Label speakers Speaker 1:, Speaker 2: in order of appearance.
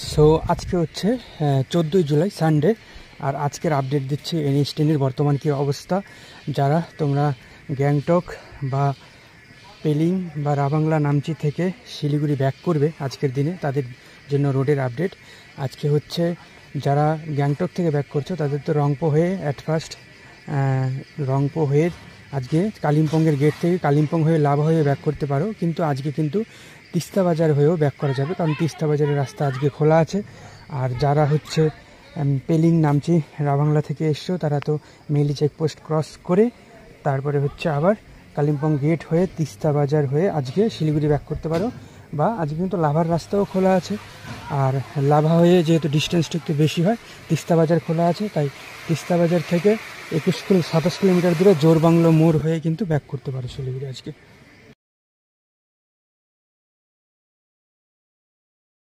Speaker 1: So আজকে হচ্ছে 14ই July Sunday. আর আজকের আপডেট দিচ্ছি NH10-এর বর্তমান কী অবস্থা। যারা তোমরা গ্যাংটক বা পেলিং বা রাবাংলা নামচি থেকে শিলিগুড়ি ব্যাক করবে আজকের দিনে, তাদের জন্য রোডের আপডেট। আজকে হচ্ছে যারা গ্যাংটক থেকে ব্যাক করছো তাদের তো রংপো হয়ে ফার্স্ট রংপো হয়ে আজকে কালিম্পংয়ের গেট থেকে কালিম্পং হয়ে লাভা হয়ে ব্যাক করতে পারো, কিন্তু আজকে কিন্তু তিস্তা বাজার হয়েও ব্যাক করা যাবে, কারণ তিস্তা বাজারের রাস্তা আজকে খোলা আছে। আর যারা হচ্ছে পেলিং নামচি রাবাংলা থেকে এসছো তারা তো মেইলি চেকপোস্ট ক্রস করে তারপরে হচ্ছে আবার কালিম্পং গেট হয়ে তিস্তা বাজার হয়ে আজকে শিলিগুড়ি ব্যাক করতে পারো। বা আজকে কিন্তু লাভার রাস্তাও খোলা আছে। আর লাভা হয়ে যেহেতু ডিস্টেন্সটা একটু বেশি হয়, তিস্তা বাজার খোলা আছে, তাই তিস্তা বাজার থেকে 27 কিলোমিটার দূরে জোরবাংলো মোড় হয়ে কিন্তু ব্যাক করতে পারো শিলিগুড়ি আজকে।